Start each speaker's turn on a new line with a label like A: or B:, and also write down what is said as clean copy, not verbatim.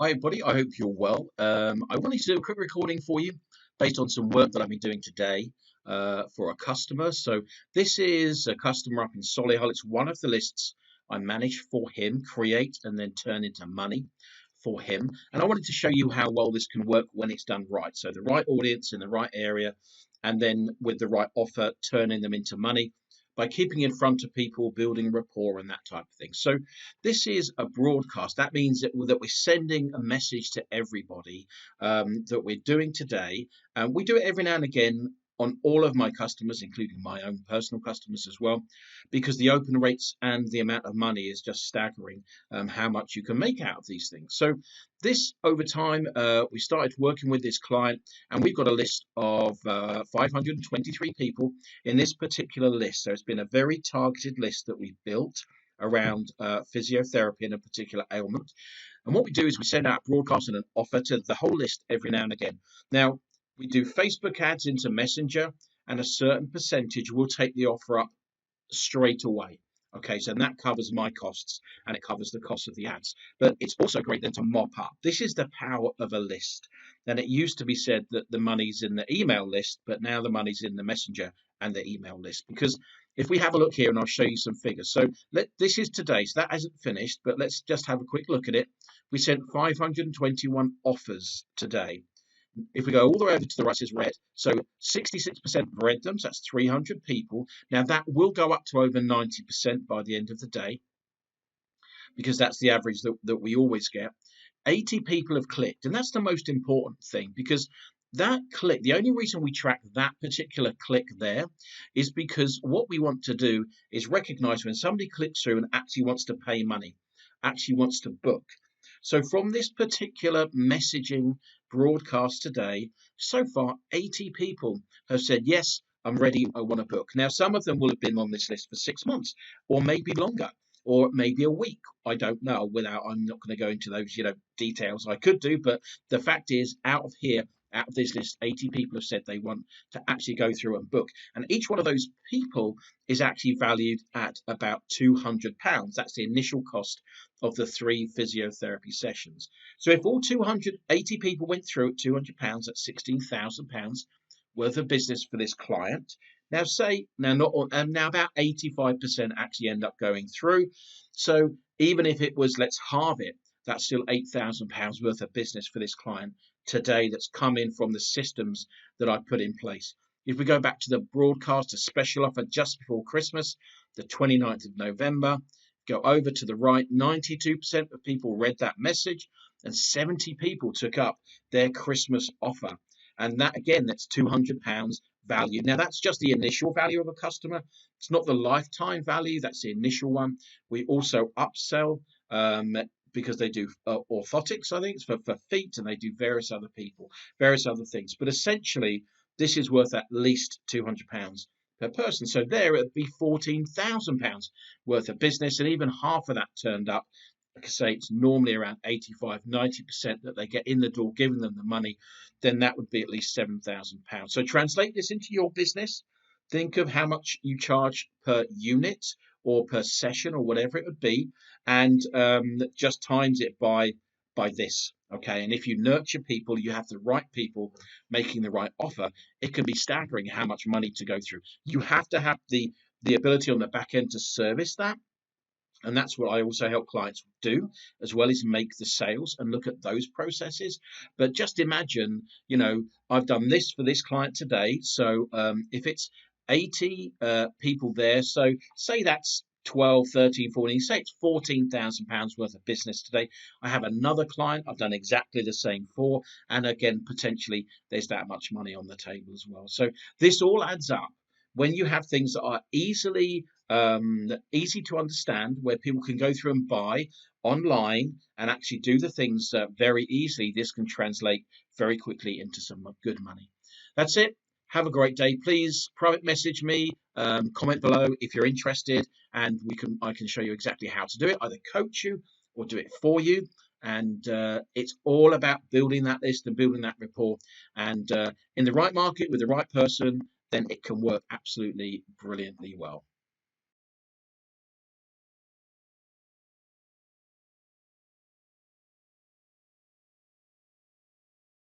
A: Hi, everybody. I hope you're well. I wanted to do a quick recording for you based on some work that I've been doing today for a customer. So this is a customer up in Solihull. It's one of the lists I manage for him, create and then turn into money for him. And I wanted to show you how well this can work when it's done right. So the right audience in the right area, and then with the right offer, turning them into money by keeping in front of people, building rapport and that type of thing. So this is a broadcast. That means that we're sending a message to everybody that we're doing today. And we do it every now and again on all of my customers, including my own personal customers as well, because the open rates and the amount of money is just staggering, how much you can make out of these things. So this over time, we started working with this client, and we've got a list of 523 people in this particular list. So it's been a very targeted list that we've built around physiotherapy and a particular ailment. And what we do is we send out broadcast and an offer to the whole list every now and again. Now, we do Facebook ads into Messenger, and a certain percentage will take the offer up straight away. Okay, so that covers my costs and it covers the cost of the ads. But it's also great then to mop up. This is the power of a list. And it used to be said that the money's in the email list, but now the money's in the Messenger and the email list. Because if we have a look here, and I'll show you some figures. So this is today, so that hasn't finished, but let's just have a quick look at it. We sent 521 offers today. If we go all the way over to the right, it says read. So 66% read them, so that's 300 people. Now that will go up to over 90% by the end of the day, because that's the average that we always get. 80 people have clicked, and that's the most important thing, because that click, the only reason we track that particular click there is because what we want to do is recognize when somebody clicks through and actually wants to pay money, actually wants to book. So from this particular messaging broadcast today, so far 80 people have said, yes, I'm ready, I want to book. Now, some of them will have been on this list for 6 months or maybe longer, or maybe a week. I don't know. I'm not going to go into those, details. I could do, but the fact is, out of this list, 80 people have said they want to actually go through and book. And each one of those people is actually valued at about £200. That's the initial cost of the 3 physiotherapy sessions. So if all 280 people went through at £200, that's £16,000 worth of business for this client. Now now about 85% actually end up going through. So even if it was, let's halve it, that's still £8,000 worth of business for this client today that's come in from the systems that I put in place. If we go back to the broadcast, a special offer just before Christmas, the 29th of November, go over to the right, 92% of people read that message and 70 people took up their Christmas offer. And that, again, that's £200 value. Now, that's just the initial value of a customer. It's not the lifetime value. That's the initial one. We also upsell because they do orthotics, I think, it's for feet, and they do various other things. But essentially, this is worth at least £200 per person. So there it'd be £14,000 worth of business, and even half of that turned up. Like I say, it's normally around 85–90% that they get in the door, giving them the money, then that would be at least £7,000. So translate this into your business. Think of how much you charge per unit or per session or whatever it would be, and just times it by this. Okay, and if you nurture people, you have the right people making the right offer, it can be staggering how much money to go through. You have to have the ability on the back end to service that. And that's what I also help clients do, as well as make the sales and look at those processes. But just imagine, I've done this for this client today. So if it's 80 people there, so say that's 12, 13, 14, say it's £14,000 worth of business today. I have another client I've done exactly the same for, and again, potentially there's that much money on the table as well. So this all adds up. When you have things that are easy to understand, where people can go through and buy online and actually do the things very easily, this can translate very quickly into some good money. That's it. Have a great day. Please private message me, comment below if you're interested, and I can show you exactly how to do it, either coach you or do it for you. And it's all about building that list and building that rapport. And in the right market with the right person, then it can work absolutely brilliantly well.